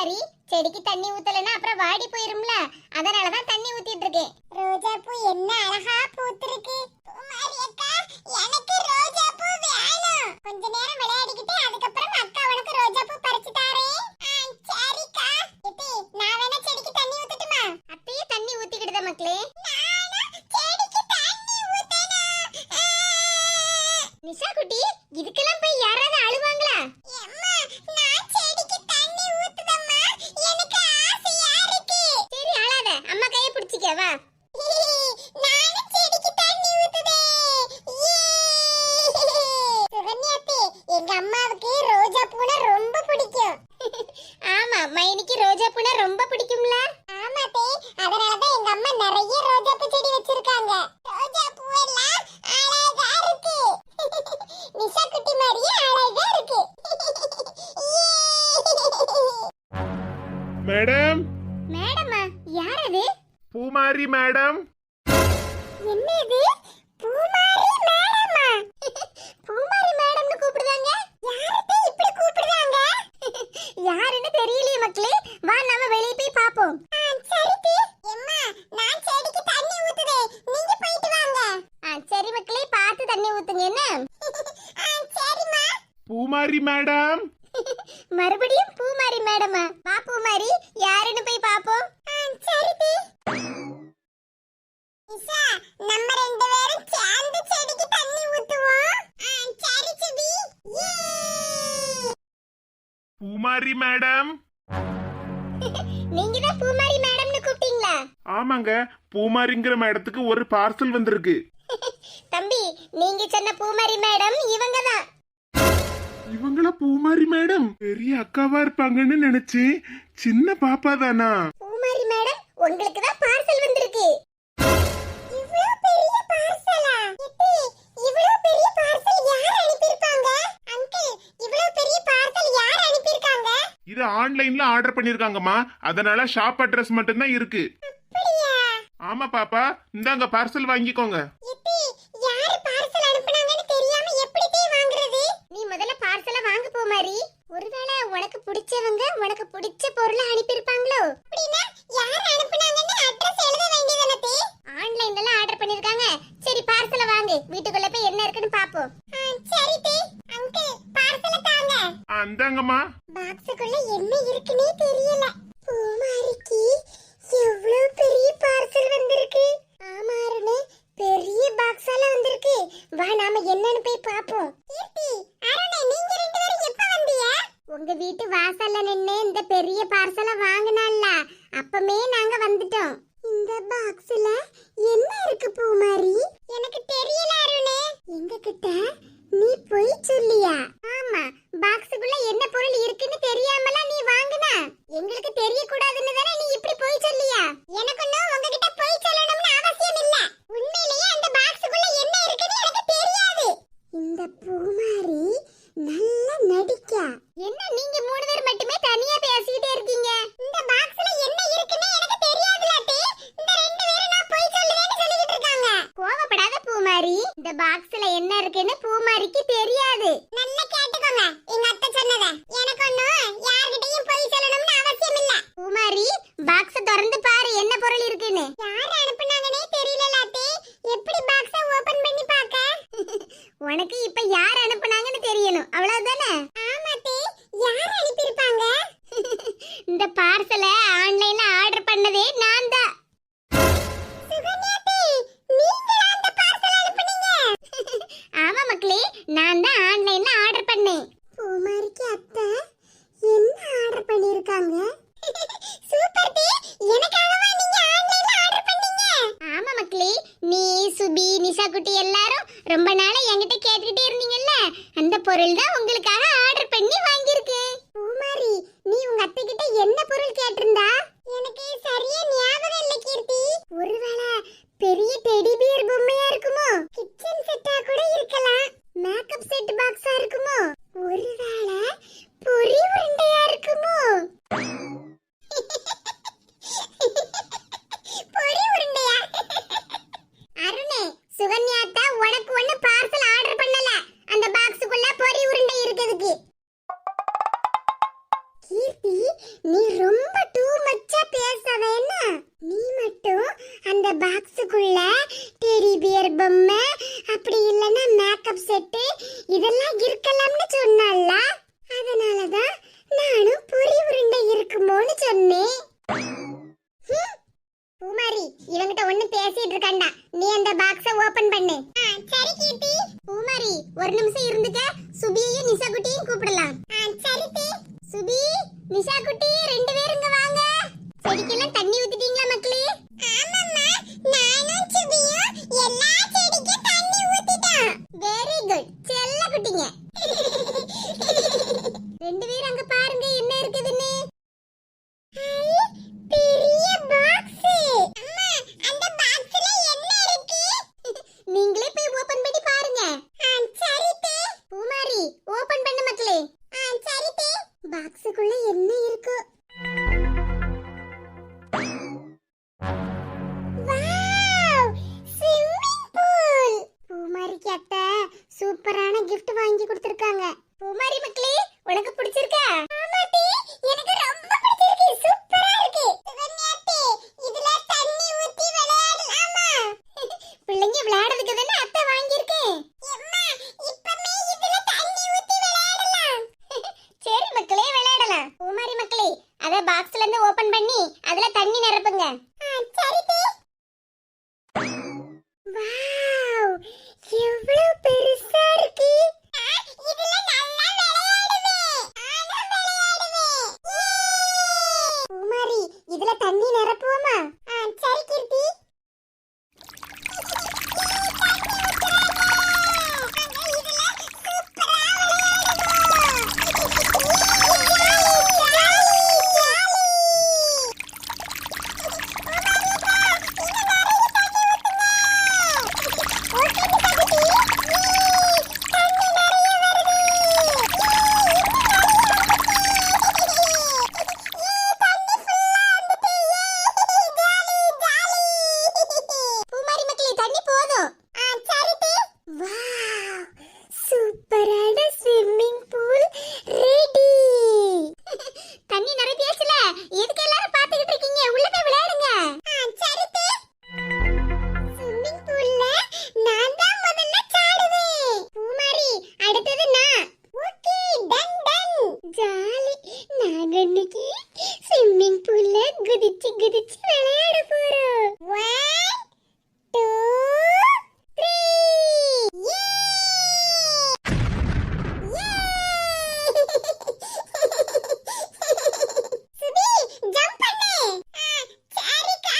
பூமாரி, செடிக்கு தண்ணி ஊத்தலன்னா அப்புறம் வாடி போயிரும்ல, அதனாலதான் தண்ணி ஊத்திட்டு இருக்கேன். ரோஜா பூ என்ன அழகா பூத்திருக்கு. பூமாரி அக்கா, எனக்கு ரோஜா பூ வேணும். கொஞ்ச நேரம் விளையாடிக்கிட்டு அதுக்கப்புறம் அக்கா உனக்கு ரோஜா பூ பறிச்சு தாரேன். சரிக்கா. எட்டி, நான் வேணா செடிக்கு தண்ணி ஊத்தட்டுமா? அத்தையே தண்ணி ஊத்திக்கிடுதா மக்களே. நிஷா குட்டி, இதுக்கெல்லாம் போய் யாராவது அழுவாங்களா? நான் செடிக்கு தண்ணி ஊத்துதம்மா, எனக்கு ஆசையா இருக்கு. சரி அழாத, அம்மா கையை பிடிச்சிக்க வா. நானும் செடிக்கு தண்ணி ஊத்துதே. சுகன்யாத்தே, எங்க அம்மாவுக்கு ரோஜா பூனா ரொம்ப பிடிக்கும். ஆமா, மைனிக்கு ரோஜா பூனா ரொம்ப பிடிக்கும்ல. ஆமாத்தே, அதனாலதான் எங்க அம்மா நிறைய ரோஜா பூ செடி வச்சிருக்காங்க. ரோஜா பூ எல்லாம் அழகா இருக்கு. நிஷா குட்டி மாதிரியே அழகா இருக்கு. மேடம். மேடமா? யார் அது? பூமாரி மேடம். என்னது? பூமாரி மேடமா? பூமாரி மேடம்னு கூப்பிடுறாங்க. யாரே இப்படி கூப்பிடுறாங்க? யாருன்னு தெரியலையே மக்களே. வா நாம வெளிய போய் பாப்போம். சரிடி. அம்மா, நான் செடிக்கு தண்ணி ஊத்துதே. நீங்க போயிட்டு வாங்க. சரி மக்களே, பார்த்து தண்ணி ஊத்துங்க என்ன? சரிம்மா. பூமாரி மேடம். மறுபடியும் பூமாரி மேடமா? வா பூமாரி, யாருன்னு போய் பாப்போம். சரிடி. நிஷா, நம்ம ரெண்டு பேரும் சேர்ந்து செடிக்கு தண்ணி ஊத்துவோம். சரி சுபி. பூமாரி மேடம். நீங்க தான் பூமாரி மேடம்னு கூப்பிட்டீங்களா? ஆமாங்க, பூமாரிங்கிற மேடத்துக்கு ஒரு பார்சல் வந்திருக்கு. தம்பி, நீங்க சொன்ன பூமாரி மேடம் இவங்க தான். இவங்கள பூமாரி மேடம்? பெரிய அக்காவா இருப்பாங்கன்னு நினைச்சேன். சின்ன பாப்பா தானா? பூமாரி மேடம், உங்களுக்கு தான் பார்சல் வந்திருக்கு. இவ்ளோ பெரிய பார்சலா? எட்டி, இவ்ளோ பெரிய பார்சல் யார் அனுப்பியிருப்பாங்க? அங்கிள், இவ்ளோ பெரிய பார்சல் யார் அனுப்பியிருக்காங்க? இது ஆன்லைன்ல ஆர்டர் பண்ணிருக்காங்கம்மா, அதனால ஷாப் அட்ரஸ் மட்டும் தான் இருக்கு. அப்படியா? ஆமா பாப்பா, இந்தாங்க பார்சல் வாங்கிக்கோங்க. எட்டி, யார் பார்சல் அனுப்புனாங்கன்னு தெரியாம எப்படி போய் வாங்குறது? நீ முதல்ல பார்சலை வாங்க பூமாரி. ஒருவேளை உனக்கு பிடிச்சவங்க உனக்கு பிடிச்ச பொருளை அனுப்பியிருப்பாங்களோ? அப்படின்னா யார் அனுப்புனாங்கன்னு அட்ரஸ் எழுத வேண்டியதானே? ஆன்லைன்ல ஆர்டர் பண்ணிருக்காங்க. சரி பார்சலை வாங்கு, வீட்டுக்குள்ள போய் என்ன இருக்குன்னு பாப்போம். சரி தே. அங்கிள், பார்சலை தாங்க. இந்தாங்கம்மா. பாக்ஸுக்குள்ள என்ன இருக்குன்னே தெரியல. பூமாரிக்கு எவ்வளவு பெரிய பார்சல் வந்திருக்கு. ஆமா அருணே, பெரிய பாக்ஸால வந்திருக்கு. வா நாம என்னன்னு போய் பாப்போம். கீர்த்தி, அருணே, நீங்க ரெண்டு பேரும் எப்ப வந்தீங்க? உங்க வீட்டு வாசல்ல நின்னு இந்த பெரிய பார்சலை வாங்குனால அப்பமே நாங்க வந்துட்டோம். இந்த பாக்ஸ்ல என்ன இருக்கு பூமாரி? எனக்கு தெரியல அருணே. எங்க கிட்ட நீ போய் சொல்லியா? ஆமா, பாக்ஸுக்குள்ள என்ன பொருள் இருக்குன்னு தெரியாமல நீ வாங்குனா? எங்களுக்கு தெரிய கூடாதுன்னு தானே நீ இப்படி போய் சொல்லியா? எனக்கு இன்னும் உங்ககிட்ட போய் சொல்லணும்னு அவசியம் இல்ல. உண்மையிலேயே அந்த பாக்ஸுக்குள்ள என்ன இருக்குன்னு எனக்கு தெரியாது. இந்த பூமாரி நல்லா நடிக்கா. என்ன நீங்க மூணு பேர் மட்டுமே தனியா பேசிட்டே இருக்கீங்க? இந்த பாக்ஸ்ல என்ன இருக்குன்னு எனக்கு தெரியாதுல அத்தை. இந்த ரெண்டு பேரும் நான் போய் சொல்லுவேன்னு சொல்லிட்டு இருக்காங்க. கோவப்படாத பூமாரி, இந்த பாக்ஸ்ல என்ன இருக்குன்னு பூமாரிக்கு தெரியாது. நல்லா கேட்டுக்கோங்க எங்க அத்தை சொன்னத. எனக்கு ஒண்ணும் யார்கிட்டயும் போய் சொல்லணும்னு அவசியம் இல்ல. பூமாரி, பாக்ஸ் திறந்து பாரு என்ன பொருள் இருக்குன்னு. யார் அனுப்புனாங்கனே தெரியல அத்தை. எப்படி பாக்ஸை ஓபன் பண்ணி பாக்க? உனக்கு இப்ப யார் அனுப்புனாங்கன்னு தெரியணும், அவ்வளவுதானே? ஆமா அத்தை, யார் அனுப்பியிருப்பாங்க? இந்த பார்சலை ஆன்லைன்ல ஆர்டர் பண்ணதே நான் தான். சுகன்யாத்தி, நீங்களா அந்த பார்சல் அனுப்புனீங்க? ஆமா மக்களே, நான் தான் ஆன்லைன்ல ஆர்டர் பண்ணேன். பூமாரிக்கு அத்தை என்ன ஆர்டர் பண்ணிருக்காங்க? சூப்பர் டி, எனக்காகவா நீங்க ஆன்லைன்ல ஆர்டர் பண்ணீங்க? ஆமா மக்களே, நீ சுபி நிஷா குட்டி எல்லாரும் ரொம்ப நாளா என்கிட்ட கேட்டுட்டே இருந்தீங்கல்ல, அந்த பொருள் தான் உங்களுக்காக ஆர்டர் பண்ணி வாங்கியிருக்கேன். பூமாரி, நீ உங்க அத்தை கிட்ட என்ன பொருள் கேட்டிருந்தா? எனக்கு சரியா ஞாபகம் இல்ல கீர்த்தி. ஒருவேளை பெரிய டெடி பியர் பொம்மையா இருக்குமோ? கிச்சன் செட்டா கூட இருக்கலாம். மேக்கப் செட் பாக்ஸா இருக்குமோ? ஒருவேளை பொரி உருண்டையா இருக்குமோ? பொரி உருண்டையா? அருணே, சுகன்யாத்தா உனக்கு ஒண்ணு பார்சல் ஆர்டர் பண்ணல. அந்த பாக்ஸுக்குள்ள பொரி உருண்டை இருக்குதுக்கு. கீர்த்தி, நீ அப்படி இல்லனா மேக்கப் செட் இதெல்லாம் இருக்கலாம்னு சொன்னால அதனால தான் நானும் பொரி உருண்டை இருக்குமோன்னு சொன்னேன். பூமாரி இவங்கிட்ட ஒண்ணு பேசிட்டு இருக்கண்டா, நீ அந்த பாக்ஸ ஓபன் பண்ணு. சரி கீர்த்தி. பூமாரி ஒரு நிமிஷம் இருந்துக்க, சுபியையும் நிஷா குட்டியையும் கூப்பிடலாம். சரி தே. சுபி, நிஷா குட்டி ரெண்டு பேரும் இங்க வாங்க. செடிக்கெல்லாம் தண்ணி ஊத்திட்டீங்களா மக்களே? ஆமாம்மா, நானும் சுபியும் எல்லா செடிக்கும் தண்ணி ஊத்திட்டோம். வெரி குட் செல்ல குட்டிங்க. ரெண்டு பேரும் அங்க பாருங்க என்ன இருக்குதுன்னு. பெரிய பாக்ஸ். அம்மா அந்த பாக்ஸ்ல என்ன இருக்கு? நீங்களே போய் ஓபன் பண்ணி பாருங்க. சரி தே. பூமாரி ஓபன் பண்ணு மக்களே. சரி தே. பாக்ஸுக்குள்ள என்ன இருக்கு? வாவ்! Swimming pool. பூமாரிக்கு அத்தை சூப்பரான gift வாங்கி கொடுத்திருக்காங்க. பூமாரி மக்களே உனக்கு பிடிச்சிருக்கா? ஆமா டி, எனக்கு ரொம்ப பிடிச்சிருக்கு. சூப்பரா இருக்கு. சுகன்யாத்தே இதுல தண்ணி ஊத்தி விளையாடலாமா? பிள்ளைங்க விளையாடுறதுக்கு தானே அத்தை வாங்கியிருக்கேன். அம்மா இப்பமே இதுல தண்ணி ஊத்தி விளையாடலாம். சரி மக்களே விளையாடலாம். பூமாரி மக்களே அத பாக்ஸ்ல இருந்து ஓபன் பண்ணி அதுல தண்ணி நிரப்புங்க. சரி டி. வாவ்! எவ்வளவு பெருசா இருக்கு. இதுல நல்லா விளையாடுவேன். நானும் விளையாடுவேன். பூமாரி இதுல தண்ணி நிரப்புவோமா? சரி கீர்த்தி. ஸ்விம்மிங் பூல்ல குதிச்சு குதிச்சு விளையாட போறோம். 1 2 3 சுபி ஜம்ப் பண்ணு. சரிக்கா.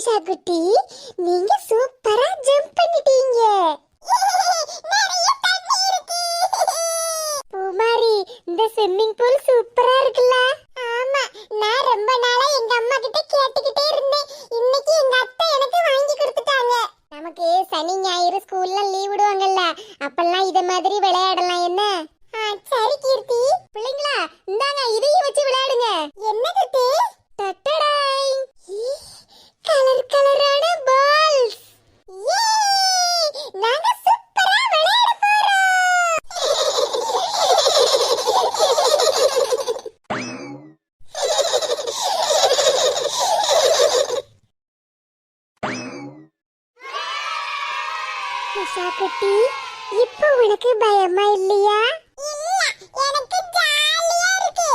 小 குட்டி நீங்க சூப்பரா ஜம்ப் பண்ணிட்டீங்க. சனி ஞாயிறு ஸ்கூல்லாம் லீவ் விடுவாங்கல்ல, அப்பெல்லாம் இத மாதிரி விளையாடலாம். என்ன? சரி கீர்த்தி. பிள்ளைங்களா, இந்தாங்க இதையும் வச்சு விளையாடுங்க. என்னது தே? டட்டடாய், கலர் கலரான பால்ஸ். நாங்க சூப்பரா விளையாட போறோம். உஷா குட்டி, இப்போ உனக்கு பயமா இல்லையா? இல்ல, எனக்கு ஜாலியா இருக்கு.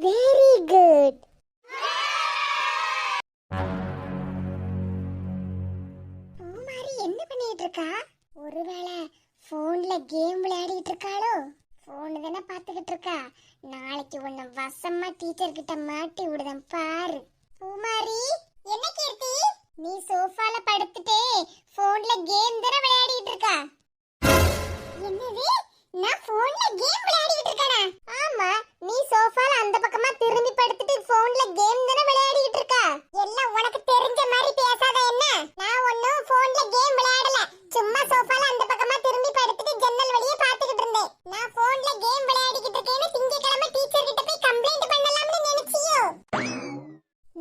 Very good. பூமாரி என்ன பண்ணிட்டு இருக்கா? ஒருவேளை போன்ல கேம் விளையாடிட்டு இருக்காளோ? போன் தானே பாத்துக்கிட்டு இருக்கா. நாளைக்கு உன்னை வசமா டீச்சர் கிட்ட மாட்டி விடுதேன் பாரு. பூமாரி, என்ன கீர்த்தி? நீ சோஃபால படுத்துட்டே போன்ல கேம் தானே விளையாடிட்டு இருக்கா? என்னது? நான் போன்ல கேம் விளையாடிட்டு இருக்கேனா? ஆமா, நீ சோஃபால அந்த பக்கமா திரும்பி படுத்துட்டு போன்ல கேம் தானே விளையாடிட்டு இருக்கா? எல்லாம் உனக்கு தெரிஞ்ச மாதிரி பேசாத என்ன? நான் ஒண்ணும் போன்ல கேம் விளையாடல. சும்மா சோஃபால அந்த பக்கமா திரும்பி படுத்துட்டு ஜன்னல் வழியா பாத்துக்கிட்டு இருந்தேன். நான் போன்ல கேம் விளையாடிட்டு இருக்கேன்னு திங்கக்கிழமை டீச்சர் கிட்ட போய் கம்ப்ளைண்ட் பண்ணலாம்னு நினைச்சியோ?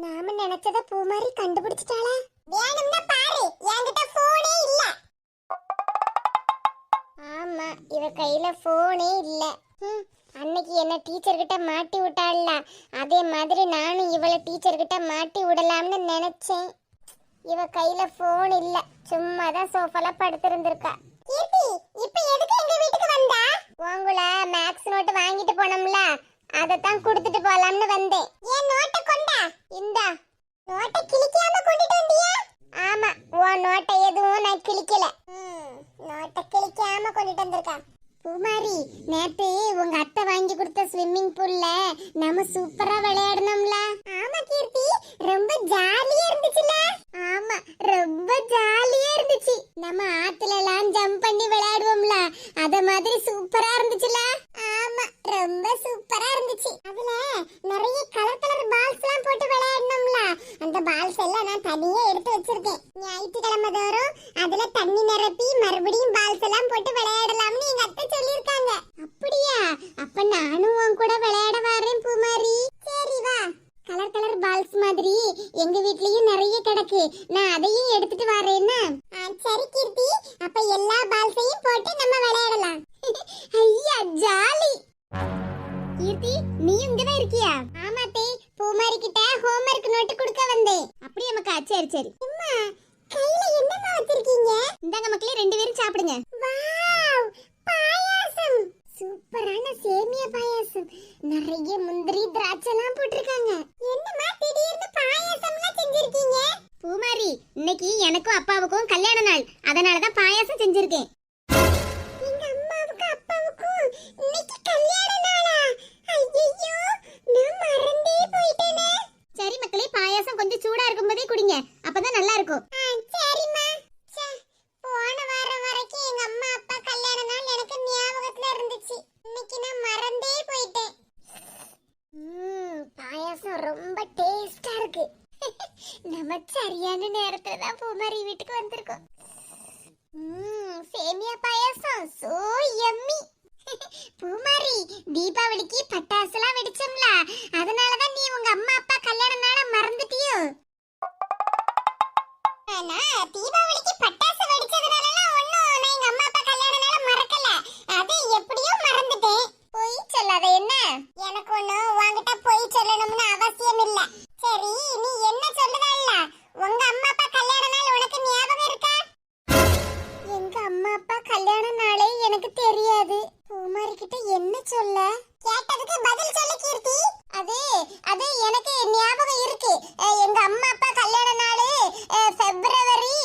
நாம நினைச்சத பூமாரி கண்டுபிடிச்சிட்டாளா? வேணும்னா பாரு, என்கிட்ட போனே இல்ல. ஆமா, இவ கையில போனே இல்ல. அன்னைக்கு என்ன டீச்சர் கிட்ட மாட்டி விட்டாள்ல, அதே மாதிரி நானும் இவளை டீச்சர் கிட்ட மாட்டி விடலாம்னு நினைச்சேன். இவ கையில போன் இல்ல, சும்மா தான் சோஃபால படுத்திருந்திருக்கா. கீர்த்தி, இப்போ எதுக்கு எங்க வீட்டுக்கு வந்தா? உங்கள மேக்ஸ் நோட் வாங்கிட்டு போனோம்ல, அத தான் கொடுத்துட்டு போலாம்னு வந்தேன். ஏன் நோட்ட கொண்டா? இந்தா. நோட்ட கிழிக்காம கொண்டுட்டு வந்தியா? ஆமா, உன் நோட்ட எதுவும் நான் கிழிக்கல. நோட்ட கிழிக்காம கொண்டுட்டு வந்திருக்கா. பூமாரி, நேத்து உங்க அத்தை வாங்கி கொடுத்த ஸ்விம்மிங் பூல்ல நாம சூப்பரா விளையாடணும்ல. ஆமா கீர்த்தி, ரொம்ப ஜாலியா இருந்துச்சுல. ஆமா, ரொம்ப ஜாலியா இருந்துச்சு. நம்ம ஆத்துல எல்லாம் ஜம்ப் பண்ணி விளையாடுவோம்ல, அத மாதிரி சூப்பரா இருந்துச்சுல. ஆமா, ரொம்ப சூப்பரா இருந்துச்சு. அதுல நிறைய கலர் கலர் பால்ஸ் எல்லாம் போட்டு விளையாடணும்ல, அந்த பால்ஸ் எல்லாம் நான் தனியா எடுத்து வச்சிருக்கேன். ஞாயிற்றுக்கிழமை தோறும் அதுல தண்ணி நிரப்பி மறுபடியும் பால்ஸ் எல்லாம் போட்டு விளையாடலாம்னு எங்க அத்தை சொல்லிருக்காங்க. அப்படியா? அப்ப நானும் உன் கூட விளையாட வரேன் பூமாரி. சரி வா. கலர் கலர் பால்ஸ் மாதிரி எங்க வீட்லயும் நிறைய கிடக்கு, நான் அதையும் எடுத்துட்டு வரேன்னா. சரி கீர்த்தி, அப்ப எல்லா பால்ஸையும் போட்டு நம்ம விளையாடலாம். ஐயா ஜாலி. கீர்த்தி, நீ இங்கதான் இருக்கியா? ஆமா தே, பூமாரி கிட்ட ஹோம்வொர்க் நோட் கொடுக்க வந்தேன். அப்படியே மக்கா? சரி சரி. அம்மா, கையில என்னமா வச்சிருக்கீங்க? இந்தாங்க மக்களே, ரெண்டு பேரும் சாப்பிடுங்க. வாவ், பாயாசம். சூப்பரான சேமியா பாயாசம். நிறைய முந்திரி திராட்சைலாம் போட்டிருக்காங்க. என்னமா திடீர்னு பாயாசம்லாம் செஞ்சிருக்கீங்க? பூமாரி, இன்னைக்கு எனக்கும் அப்பாவுக்கும் கல்யாண நாள், அதனால தான் பாயாசம் செஞ்சிருக்கேன். எங்க அம்மாவுக்கு அப்பாவுக்கும் இன்னைக்கு கல்யாண நாளா? ஐயோ, நான் மறந்தே போயிட்டேனே. சரி மக்களே, பாயாசம் கொஞ்சம் சூடா இருக்கும்போதே குடிங்க, அப்பதான் நல்லா இருக்கும். சரிம்மா. போன வாரம் வரைக்கும் எங்க அம்மா அப்பா கல்யாண நாள் எனக்கு ஞாபகத்துல இருந்துச்சு. இன்னைக்கு நான் மறந்தே போயிட்டேன். பாயாசம் ரொம்ப டேஸ்டா இருக்கு. நம்ம சரியான நேரத்துல தான் பூமாரி வீட்டுக்கு வந்திருக்கோம். சேமியா பாயாசம் சோ யம்மி. பூமாரி, தீபாவளிக்கு பட்டாசுலாம் வெடிச்சோம்ல, அதனாலதான் நீ உங்க அம்மா அப்பா கல்யாண நாள மறந்துட்டியோ? நான் தீபாவளிக்கு பட்டாசு வெடிச்சதுனாலலாம் ஒண்ணும் நான் எங்க அம்மா அப்பா கல்யாண நாள மறக்கல. அது எப்படியோ மறந்துட்டேன். போய் சொல்லாத என்ன? எனக்கு ஒண்ணும் உன்கிட்ட போய் சொல்லணும்னு அவசியம் இல்ல. சரி, நீ என்ன சொல்லுதல்ல, உங்க அம்மா அப்பா கல்யாண நாள் உனக்கு ஞாபகம் இருக்கா? எங்க அம்மா அப்பா கல்யாண நாளே எனக்கு தெரியாது. பூமாரி கிட்ட என்ன சொல்ல? கேட்டதுக்கு பதில் சொல்லு கீர்த்தி. அது அது எனக்கு ஞாபகம் இருக்கு. எங்க அம்மா அப்பா கல்யாண நாள் பிப்ரவரி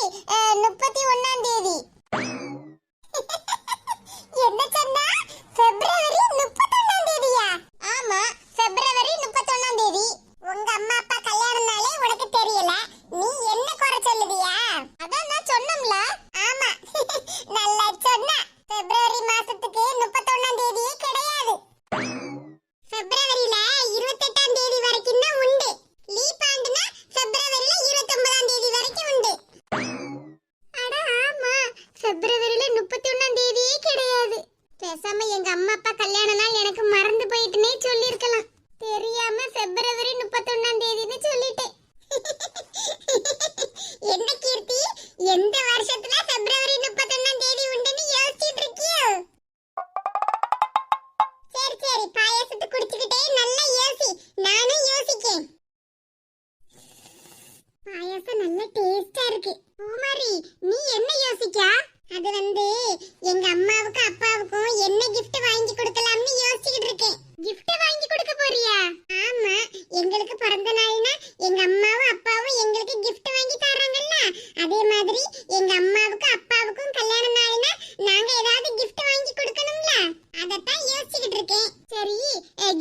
31ஆம் தேதி. என்ன சொன்னா? பிப்ரவரி 31ஆம் தேதியா? ஆமா, பிப்ரவரி 31ஆம் தேதி. உங்க அம்மா அப்பா கல்யாண நாளே உனக்கு தெரியல, நீ என்ன குறை சொல்லுதியா? அதான் நான் சொன்னம்ல. ஆமா, நல்லா சொன்னா. பிப்ரவரி மாசத்துக்கு 31ஆம் தேதியே கிடையாது. பிப்ரவரியில 28ஆம் தேதி வரைக்கும் தான் உண்டு. லீப் ஆண்டுனா பிப்ரவரியில 29ஆம் தேதி வரைக்கும் உண்டு. அட எந்த வருஷத்துல பிப்ரவரி 31ஆம் தேதி உண்டுன்னு யோசிச்சிட்டு இருக்கியோ? சரி சரி, பாயாசத்தை குடிச்சுக்கிட்டே நல்லா யோசி, நானும் யோசிக்கேன். பாயாசம் நல்ல டேஸ்டா இருக்கு. பூமாரி, நீ என்ன யோசிக்கா? அது எங்க அம்மாவுக்கு அப்பாவுக்கும் என்ன gift வாங்கி கொடுக்கலாம்னு யோசிச்சுக்கிட்டு இருக்கேன். gift வாங்கி கொடுக்க போறியா? ஆமா, எங்களுக்கு பிறந்த நாள்னா எங்க அம்மாவும் அப்பாவும் எங்களுக்கு gift வாங்கி தராங்கல்ல, அதே மாதிரி எங்க அம்மாவுக்கு அப்பாவுக்கும் கல்யாண நாள்னா நாங்க ஏதாவது gift வாங்கி கொடுக்கணும்ல, அதத்தான் யோசிச்சுக்கிட்டு இருக்கேன். சரி,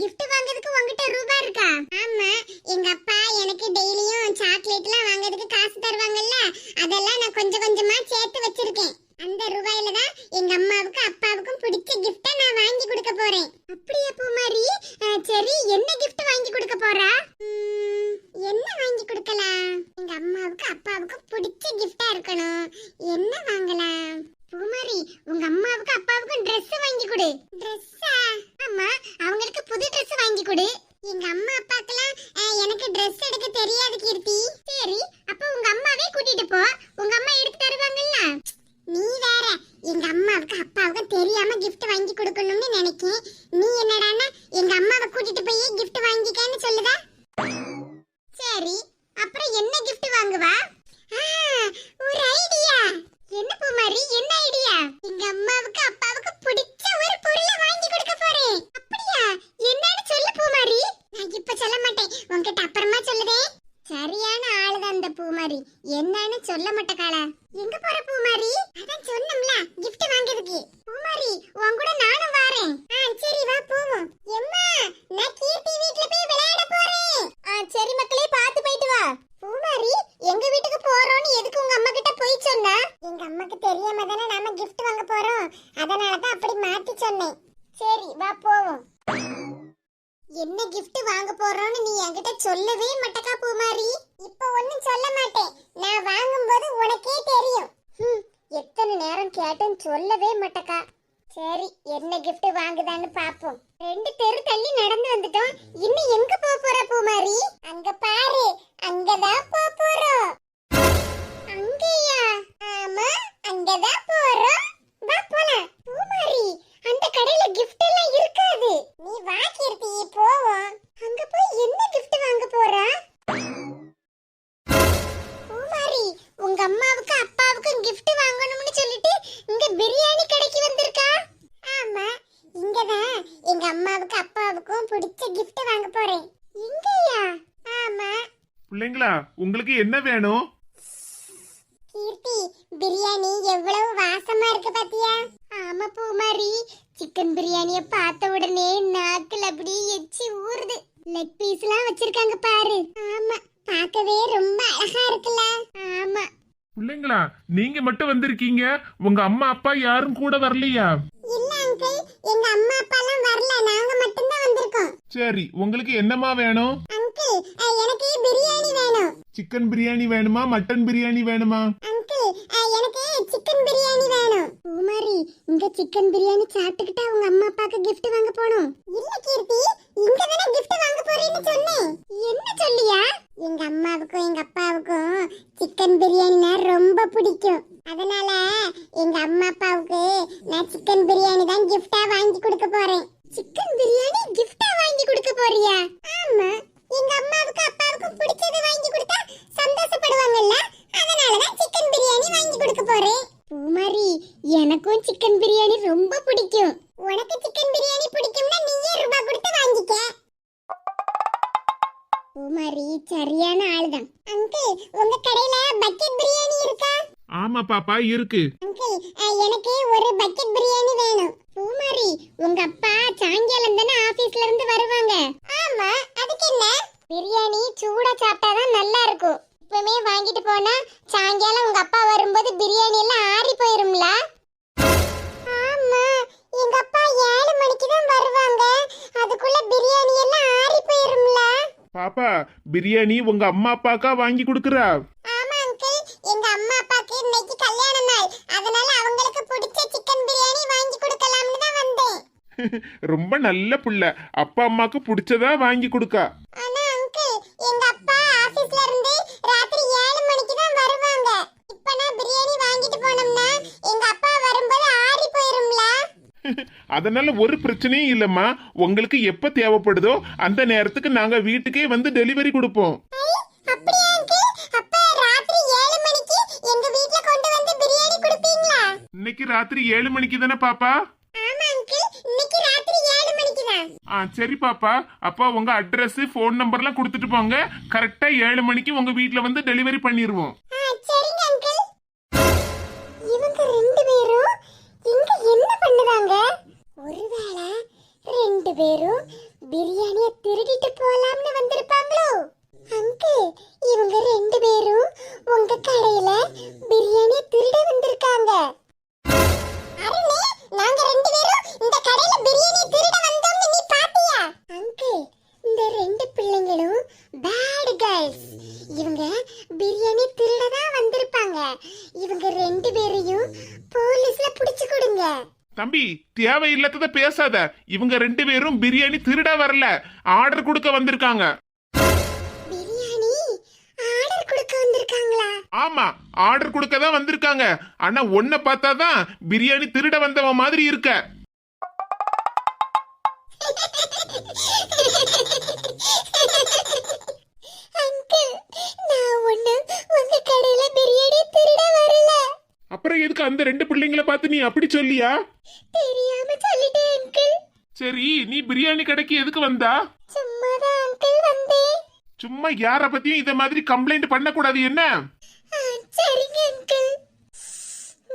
gift வாங்குறதுக்கு உன்கிட்ட ரூபா இருக்கா? ஆமா, எங்க அப்பா எனக்கு டெய்லியும் சாக்லேட்லாம் வாங்குறதுக்கு காசு தருவாங்கல்ல, அதெல்லாம் நான் கொஞ்சம் கொஞ்சமா சேர்த்து வச்சிருக்கேன். அந்த ரூபாயில தான் எங்க அம்மாவுக்கு அப்பாவுக்கும் பிடிச்ச gift நான் வாங்கி கொடுக்க போறேன். அப்படியே பூமாரி, சரி என்ன gift வாங்கி கொடுக்க போறா? என்ன வாங்கி கொடுக்கலாம்? எங்க அம்மாவுக்கு அப்பாவுக்கு பிடிச்ச gift-ஆ இருக்கணும். என்ன வாங்கலாம்? பூமாரி, உங்க அம்மாவுக்கு அப்பாவுக்கும் Dress வாங்கி கொடு. Dress-ஆ? ஆமா, அவங்களுக்கு புது Dress வாங்கி கொடு. எங்க அம்மா அப்பாக்கெல்லாம் எனக்கு Dress எடுக்க தெரியாது கீர்த்தி. சரி, அப்ப உங்க அம்மாவே கூட்டிட்டு போ, உங்க அம்மா எடுத்து தருவாங்கல்ல. நீ வேற, எங்க அம்மாவுக்கு அப்பாவுக்கு தெரியாம gift வாங்கி கொடுக்கணும்னு நினைக்கேன். நீ என்னடான்னா எங்க அம்மாவை கூட்டிட்டு போய் gift வாங்கிக்கன்னு சொல்லுதா? சரி, அப்புறம் என்ன gift வாங்குவா? ஒரு ஐடியா. என்ன பூமாரி, என்ன ஐடியா? எங்க அம்மாவுக்கு அப்பாவுக்கு பிடிச்ச ஒரு பொருளை வாங்கி கொடுக்க போறேன். அப்படியா? என்னன்னு சொல்லு பூமாரி. நான் இப்ப சொல்ல மாட்டேன், உன்கிட்ட அப்புறமா சொல்லுதேன். சரியான ஆளுதான் அந்த பூமாரி, என்னன்னு சொல்ல மாட்டேக்காளா? எங்க போற பூமாரி? அதான் சொன்னம்ல, gift வாங்குறதுக்கு. பூமாரி, உன் கூட நானும் வரேன். சரி வா போவோம். எம்மா, நான் கீர்த்தி வீட்ல போய் விளையாட போறேன். சரி மக்களே, பாத்து போயிட்டு வா. பூமாரி, எங்க வீட்டுக்கு போறோம்னு எதுக்கு உங்க அம்மா கிட்ட போய் சொன்னா? எங்க அம்மாக்கு தெரியாம தானே நாம gift வாங்க போறோம், அதனால தான் அப்படி மாத்தி சொன்னேன். சரி வா போவோம். என்ன gift வாங்க போறோம்னு நீ என்கிட்ட சொல்லவே மாட்டக்கா பூமாரி. இப்ப ஒண்ணும் சொல்ல மாட்டேன், நான் வாங்கும்போது உனக்கே தெரியும். எத்தனை நேரம் கேட்டேன்னு சொல்லவே மாட்டக்கா. சரி, என்ன gift வாங்குதான்னு பாப்போம். 2 தெரு தள்ளி நடந்து வந்துட்டோம், இன்னும் எங்க போற பூமாரி? அங்க பாரு, அங்கதான் போறோம். அங்கயா? ஆமா, அங்கதான் போறோம். வா போலாம். பூமாரி, அந்த கடையில gift எல்லாம் இருக்காது. நீ வா கீர்த்தி, போவோம். அங்க போய் என்ன gift வாங்க போறா? பூமாரி, உங்க அம்மாவுக்கு அப்பாவுக்கும் gift வாங்கணும்னு சொல்லிட்டு இங்க பிரியாணி கடைக்கு வந்திருக்கா? ஆமா, இங்கதான் எங்க அம்மாவுக்கு அப்பாவுக்கும் பிடிச்ச gift வாங்க போறேன். இங்கயா? ஆமா. பிள்ளைங்களா, உங்களுக்கு என்ன வேணும்? கீர்த்தி, பிரியாணி எவ்வளவு வாசமா இருக்கு பாத்தியா? ஆமா பூமாரி, சிக்கன் பிரியாணிய பார்த்த உடனே நாக்குல அப்படியே எச்சி ஊறுது. லெக் பீஸ்லாம் வச்சிருக்காங்க பாரு. ஆமா, பார்க்கவே ரொம்ப அழகா இருக்குல்ல? ஆமா. பிள்ளைங்களா, நீங்க மட்டும் வந்திருக்கீங்க, உங்க அம்மா அப்பா யாரும் கூட வரலையா? இல்ல அங்கிள், எங்க அம்மா அப்பா எல்லாம் வரல, நாங்க மட்டும் தான் வந்திருக்கோம். சரி, உங்களுக்கு என்னமா வேணும்? அங்கிள், எனக்கு பிரியாணி வேணும். சிக்கன் பிரியாணி வேணுமா, மட்டன் பிரியாணி வேணுமா? அங்கிள், எனக்கு சிக்கன் பிரியாணி வேணும். பூமாரி, இங்க சிக்கன் பிரியாணி சாப்பிட்டுக்கிட்டா உங்க அம்மா அப்பாக்கு gift வாங்க போணும். இல்ல கீர்த்தி, இங்க தானே gift வாங்க போறேன்னு சொன்னேன். என்ன சொல்லியா? எங்க அம்மாவுக்கும் எங்க அப்பாவுக்கும் சிக்கன் பிரியாணினா ரொம்ப பிடிக்கும், அதனால எங்க அம்மா அப்பாவுக்கு நான் சிக்கன் பிரியாணி தான் gift-ஆ வாங்கி கொடுக்க போறேன். சிக்கன் பிரியாணி gift-ஆ வாங்கி கொடுக்க போறியா? ஆமா, எங்க அம்மாவுக்கு அப்பாவுக்கு பிடிச்சதை வாங்கி கொடுத்தா சந்தோஷப்படுவாங்கல்ல, அதனால தான் சிக்கன் பிரியாணி வாங்கி கொடுக்க போறேன். பூமாரி, எனக்கும் சிக்கன் பிரியாணி ரொம்ப பிடிக்கும். உனக்கு சிக்கன் பிரியாணி பிடிக்கும்னா நீயே ரூபாய் கொடுத்து வாங்கிக்க. பூமாரி சரியான ஆளுதான். அங்கிள், உங்க கடையில பக்கெட் பிரியாணி இருக்கா? ஆமா பாப்பா, இருக்கு. அங்கிள், எனக்கு ஒரு பக்கெட் பிரியாணி வேணும். பூமாரி, உங்க அப்பா சாயங்காலம் தானே ஆபீஸ்ல இருந்து வருவாங்க? ஆமா, அதுக்கு என்ன? பிரியாணி சூடா சாப்பிட்டாதான் நல்லா இருக்கும். இப்பவே வாங்கிட்டு போனா சாயங்காலம் உங்க அப்பா வரும்போது பிரியாணி எல்லாம் ஆறி போயிரும்ல. ஆமா, எங்க அப்பா 7 மணிக்கு தான் வருவாங்க, அதுக்குள்ள பிரியாணி எல்லாம் ஆறி போயிரும்ல. பாப்பா, பிரியாணி உங்க அம்மா அப்பாக்கா வாங்கி கொடுக்கறா? ஆமா அங்கிள், எங்க அம்மா அப்பாக்கு இன்னைக்கு கல்யாண நாள், அதனால அவங்களுக்கு பிடிச்ச சிக்கன் பிரியாணி வாங்கி கொடுக்கலாம்னு தான் வந்தேன். ரொம்ப நல்ல புள்ள, அப்பா அம்மாக்கு பிடிச்சதா வாங்கி கொடுக்கா. ஆனா அங்கிள், எங்க அப்பா ஆபீஸ்ல இருந்து ராத்திரி 7 மணிக்கு தான் வருவாங்க. இப்ப நான் பிரியாணி அதனால ஒரு பிரச்சனையும் இல்லம்மா. உங்களுக்கு எப்ப தேவைப்படுதோ அந்த நேரத்துக்கு நாங்க வீட்டுக்கே வந்து டெலிவரி கொடுப்போம். அப்படியா அங்கிள்? அப்ப ராத்திரி 7 மணிக்கு எங்க வீட்ல கொண்டு வந்து பிரியாணி கொடுப்பீங்களா? இன்னைக்கு ராத்திரி 7 மணிக்கு தானே பாப்பா? ஆமா அங்கிள், இன்னைக்கு ராத்திரி 7 மணிக்கு தான். சரி பாப்பா. அப்பா உங்க அட்ரஸ் ஃபோன் நம்பர்லாம் கொடுத்துட்டு போங்க. கரெக்டா 7 மணிக்கு உங்க வீட்ல வந்து டெலிவரி பண்ணிடுவோம். சரிங்க அங்கிள். இவங்க ரெண்டு பேரும் இங்க என்ன பண்ணுவாங்க? ஒருவேளை ரெண்டு பேரும் பிரியாணியை திருடிட்டு போலாம்னு வந்திருப்பாங்களோ? அங்கிள், இவங்க ரெண்டு பேரும் உங்க கடையில பிரியாணி திருட வந்திருக்காங்க. அருணே, நாங்க ரெண்டு பேரும் இந்த கடையில பிரியாணி திருட வந்தோம்னு நீ பாத்தியா? அங்கிள், இந்த ரெண்டு பிள்ளைங்களும் பேட் கேர்ள்ஸ். இவங்க பிரியாணி திருட தான் வந்திருப்பாங்க. இவங்க ரெண்டு பேரையும் போலீஸ்ல புடிச்சு கொடுங்க. தம்பி, தேவையில்லாதத பேசாத. இவங்க ரெண்டு பேரும் பிரியாணி திருட வரல, ஆர்டர் கொடுக்க வந்திருக்காங்க. பிரியாணி ஆர்டர் கொடுக்க வந்திருக்காங்களா? ஆமா, ஆர்டர் கொடுக்க தான் வந்திருக்காங்க. ஆனா ஒன்ன பார்த்தாதான் பிரியாணி திருட வந்தவன் மாதிரி இருக்க. அங்கிள், நான் ஒண்ணு உங்க கடையில பிரியாணி திருட வரல. அப்புறம் எதுக்கு அந்த ரெண்டு பிள்ளைங்களை பார்த்து நீ அப்படி சொல்லியா? தெரியாம சொல்லிட்டேன் அங்கிள். சரி, நீ பிரியாணி கடைக்கு எதுக்கு வந்தா? சும்மாதான் அங்கிள் வந்தேன். சும்மா யார பத்தியும் இத மாதிரி கம்ப்ளைண்ட் பண்ண கூடாது என்ன? சரிங்க அங்கிள்.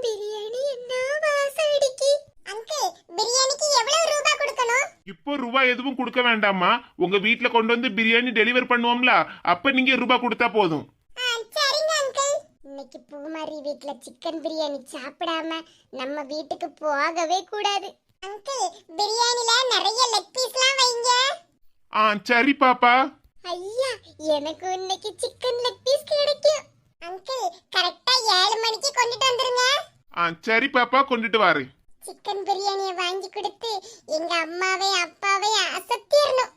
பிரியாணி என்ன வாசம் அடிக்கி. அங்கிள், பிரியாணிக்கு எவ்வளவு ரூபாய் கொடுக்கணும்? இப்போ ரூபாய் எதுவும் கொடுக்க வேண்டாமா. உங்க வீட்ல கொண்டு வந்து பிரியாணி டெலிவர் பண்ணுவோம்ல, அப்ப நீங்க ரூபாய் கொடுத்தா போதும். சரிங்க அங்கிள். இன்னைக்கு பூமாரி வீட்ல சிக்கன் பிரியாணி சாப்பிடாம நம்ம வீட்டுக்கு போகவே கூடாது. அங்கிள், பிரியாணில நிறைய லெக் பீஸ்லாம் வைங்க. சரி பாப்பா. ஐயா, எனக்கு இன்னைக்கு சிக்கன் லெக் பீஸ் கிடைக்கும். அங்கிள், கரெக்ட்டா 7 மணிக்கு கொண்டுட்டு வந்துருங்க. சரி பாப்பா, கொண்டுட்டு வரேன். சிக்கன் பிரியாணியை வாங்கி கொடுத்து எங்க அம்மாவை அப்பாவை அசத்திரணும்.